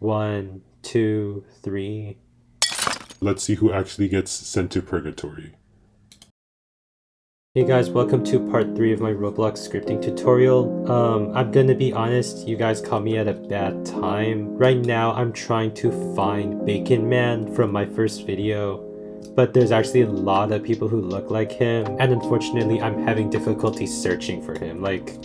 1, 2, 3. Let's see who actually gets sent to purgatory. Hey guys, welcome to part 3 of my Roblox scripting tutorial. I'm gonna be honest, you guys caught me at a bad time. Right now, I'm trying to find Bacon Man from my first video, but there's actually a lot of people who look like him, and unfortunately, I'm having difficulty searching for him. Like,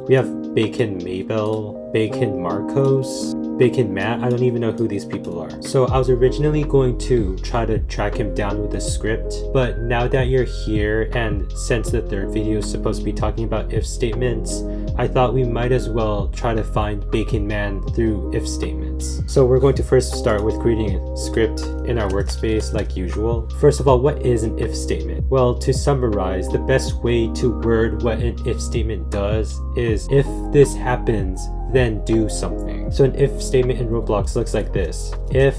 we have Bacon Mabel, Bacon Marcos, Bacon Matt. I don't even know who these people are. So I was originally going to try to track him down with a script, but now that you're here, and since the third video is supposed to be talking about if statements, I thought we might as well try to find Bacon Man through if statements. So we're going to first start with creating a script in our workspace like usual. First of all, what is an if statement? Well, to summarize, the best way to word what an if statement does is if this happens, then do something. So an if statement in Roblox looks like this. If,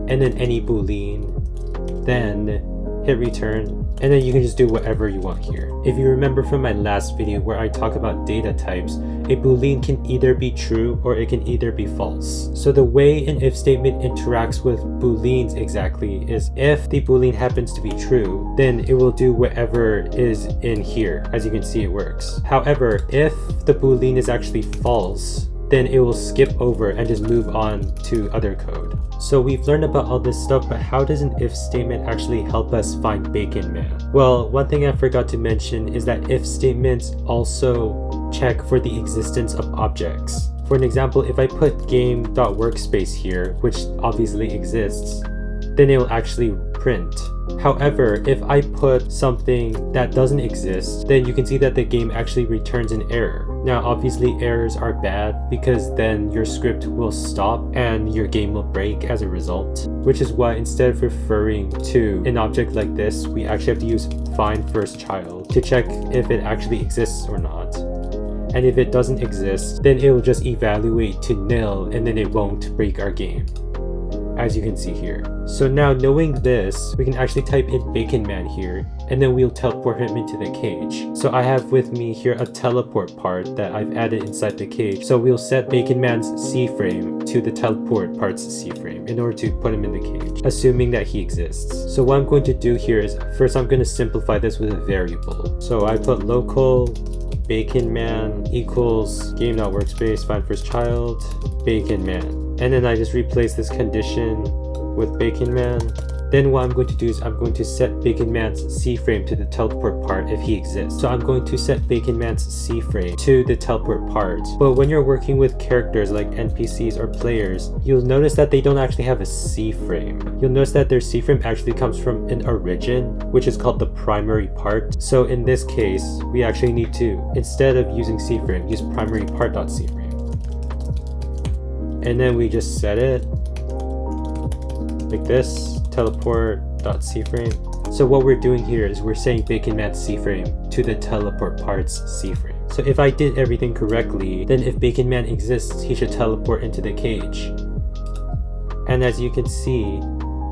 and then any boolean, then hit return, and then you can just do whatever you want here. If you remember from my last video where I talk about data types, a boolean can either be true or it can either be false. So the way an if statement interacts with booleans exactly is if the boolean happens to be true, then it will do whatever is in here. As you can see, it works. However, if the boolean is actually false, then it will skip over and just move on to other code. So we've learned about all this stuff, but how does an if statement actually help us find Bacon Man? Well, one thing I forgot to mention is that if statements also check for the existence of objects. For an example, if I put game.workspace here, which obviously exists, then it will actually print. However, if I put something that doesn't exist, then you can see that the game actually returns an error. Now, obviously errors are bad because then your script will stop and your game will break as a result, which is why instead of referring to an object like this, we actually have to use find first child to check if it actually exists or not. And if it doesn't exist, then it will just evaluate to nil and then it won't break our game, as you can see here. So now knowing this, we can actually type in Bacon Man here, and then we'll teleport him into the cage. So I have with me here a teleport part that I've added inside the cage. So we'll set Bacon Man's C frame to the teleport part's C frame in order to put him in the cage, assuming that he exists. So what I'm going to do here is, first I'm going to simplify this with a variable. So I put local Bacon Man equals game.workspace find first child Bacon Man. And then I just replace this condition with Bacon Man. Then what I'm going to do is I'm going to set Bacon Man's C frame to the teleport part if he exists. So I'm going to set Bacon Man's C frame to the teleport part. But when you're working with characters like NPCs or players, you'll notice that they don't actually have a C frame. You'll notice that their C frame actually comes from an origin, which is called the primary part. So in this case, we actually need to, instead of using C frame, use primary part.C frame. And then we just set it like this, teleport.cframe. So what we're doing here is we're setting Bacon Man's C frame to the teleport part's C frame. So if I did everything correctly, then if Bacon Man exists, he should teleport into the cage. And as you can see,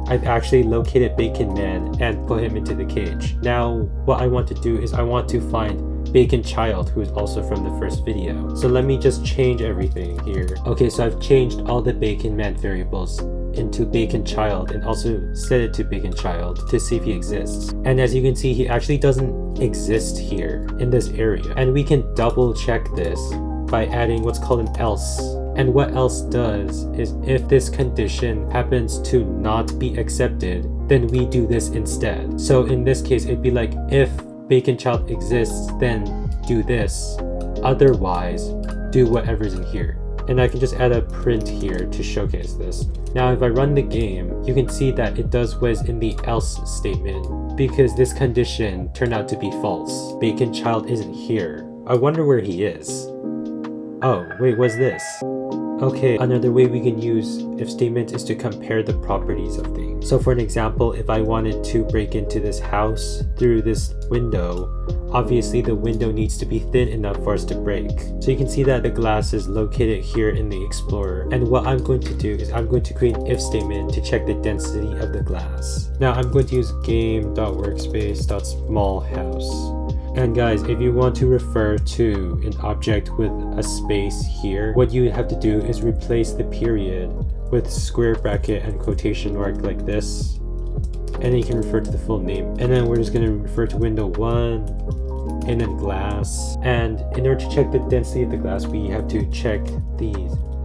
I've actually located Bacon Man and put him into the cage. Now, what I want to do is I want to find Bacon Child, who is also from the first video. So let me just change everything here. Okay, so I've changed all the Bacon Man variables into Bacon Child and also set it to Bacon Child to see if he exists. And as you can see, he actually doesn't exist here in this area. And we can double check this by adding what's called an else. And what else does is if this condition happens to not be accepted, then we do this instead. So in this case, it'd be like if Bacon Child exists, then do this. Otherwise, do whatever's in here. And I can just add a print here to showcase this. Now, if I run the game, you can see that it does what is in the else statement because this condition turned out to be false. Bacon Child isn't here. I wonder where he is. Oh, wait, what's this? Okay, another way we can use if statements is to compare the properties of things. So for an example, if I wanted to break into this house through this window, obviously the window needs to be thin enough for us to break. So you can see that the glass is located here in the Explorer. And what I'm going to do is I'm going to create an if statement to check the density of the glass. Now I'm going to use game.workspace.smallHouse. And guys, if you want to refer to an object with a space here, what you have to do is replace the period with square bracket and quotation mark like this. And then you can refer to the full name. And then we're just going to refer to window 1 and then glass. And in order to check the density of the glass, we have to check the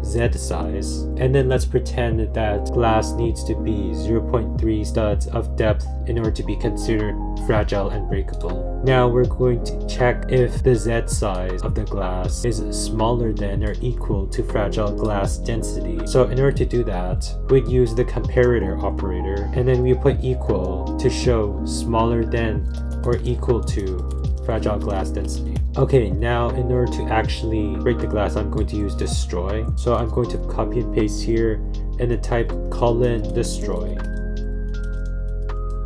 Z size. And then let's pretend that glass needs to be 0.3 studs of depth in order to be considered fragile and breakable. Now we're going to check if the Z size of the glass is smaller than or equal to fragile glass density. So in order to do that, we'd use the comparator operator, and then we put equal to show smaller than or equal to fragile glass density. Okay, now in order to actually break the glass, I'm going to use destroy. So I'm going to copy and paste here and then type :destroy.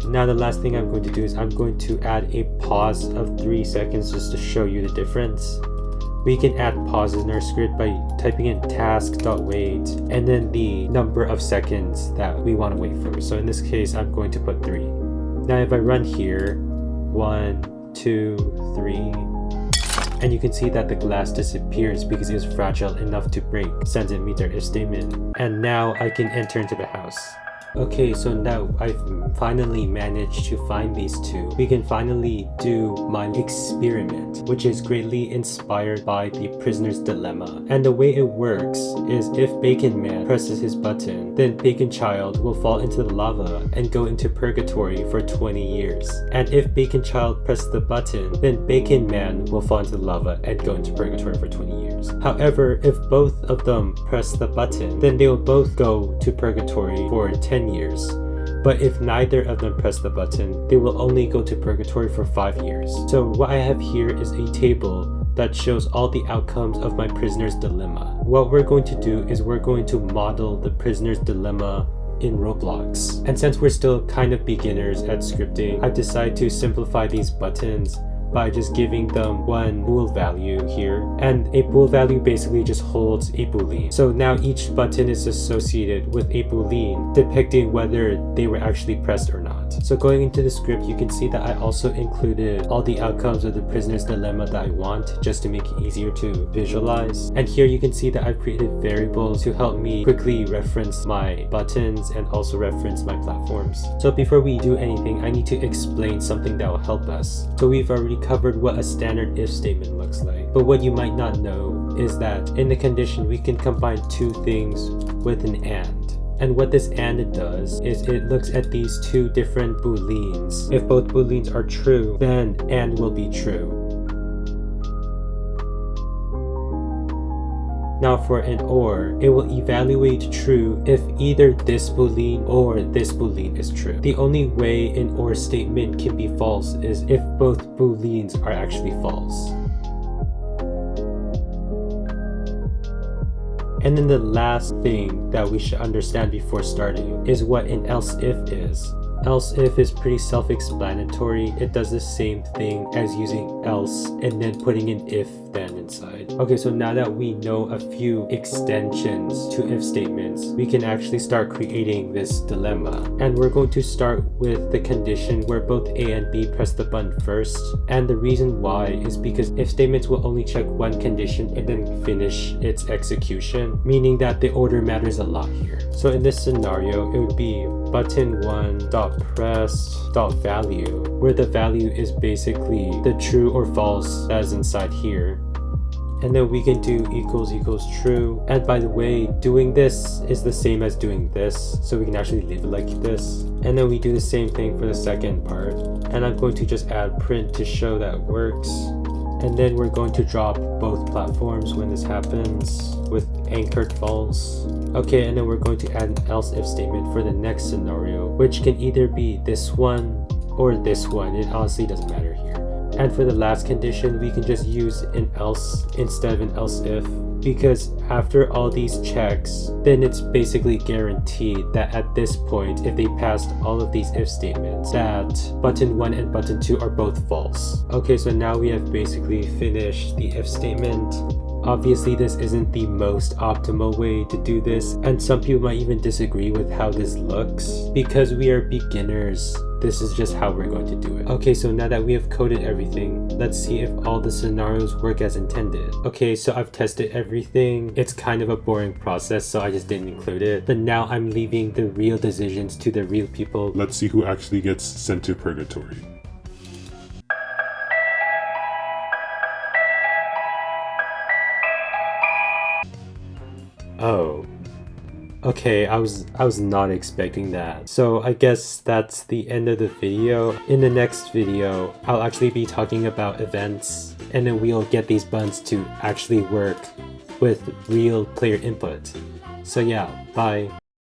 Now the last thing I'm going to do is I'm going to add a pause of 3 seconds just to show you the difference. We can add pauses in our script by typing in task.wait and then the number of seconds that we want to wait for. So in this case, I'm going to put 3. Now if I run here, 1, 2, 3, and you can see that the glass disappears because it is fragile enough to break centimeter if statement. And now I can enter into the house. Okay, so now I've finally managed to find these two. We can finally do my experiment, which is greatly inspired by the prisoner's dilemma. And the way it works is if Bacon Man presses his button, then Bacon Child will fall into the lava and go into purgatory for 20 years. And if Bacon Child presses the button, then Bacon Man will fall into the lava and go into purgatory for 20 years. However, if both of them press the button, then they will both go to purgatory for 10 years. But if neither of them press the button, they will only go to purgatory for 5 years. So what I have here is a table that shows all the outcomes of my prisoner's dilemma. What we're going to do is we're going to model the prisoner's dilemma in Roblox. And since we're still kind of beginners at scripting, I've decided to simplify these buttons by just giving them one bool value here, and a bool value basically just holds a boolean. So now each button is associated with a boolean depicting whether they were actually pressed or not. So going into the script, you can see that I also included all the outcomes of the prisoner's dilemma that I want, just to make it easier to visualize. And here you can see that I've created variables to help me quickly reference my buttons and also reference my platforms. So before we do anything, I need to explain something that will help us. So we've already covered what a standard if statement looks like, but what you might not know is that in the condition we can combine two things with an and. And what this and does is it looks at these two different booleans. If both booleans are true, then and will be true. Now for an or, it will evaluate true if either this boolean or this boolean is true. The only way an or statement can be false is if both booleans are actually false. And then the last thing that we should understand before starting is what an else if is. Else if is pretty self-explanatory. It does the same thing as using else and then putting an if then inside. Okay, so now that we know a few extensions to if statements, we can actually start creating this dilemma. And we're going to start with the condition where both A and B press the button first. And the reason why is because if statements will only check one condition and then finish its execution, meaning that the order matters a lot here. So in this scenario, it would be button1.press.value, where the value is basically the true or false that is inside here. And then we can do equals true. And by the way, doing this is the same as doing this, so we can actually leave it like this. And then we do the same thing for the second part. And I'm going to just add print to show that it works. And then we're going to drop both platforms when this happens with anchored false. Okay, and then we're going to add an else if statement for the next scenario, which can either be this one or this one. It honestly doesn't matter here. And for the last condition, we can just use an else instead of an else if, because after all these checks, then it's basically guaranteed that at this point, if they passed all of these if statements, that button 1 and button 2 are both false. Okay, so now we have basically finished the if statement. Obviously, this isn't the most optimal way to do this, and some people might even disagree with how this looks. Because we are beginners, this is just how we're going to do it. Okay, so now that we have coded everything, let's see if all the scenarios work as intended. Okay, so I've tested everything. It's kind of a boring process, so I just didn't include it. But now I'm leaving the real decisions to the real people. Let's see who actually gets sent to purgatory. Oh. Okay, I was not expecting that. So I guess that's the end of the video. In the next video, I'll actually be talking about events, and then we'll get these buttons to actually work with real player input. So yeah, bye.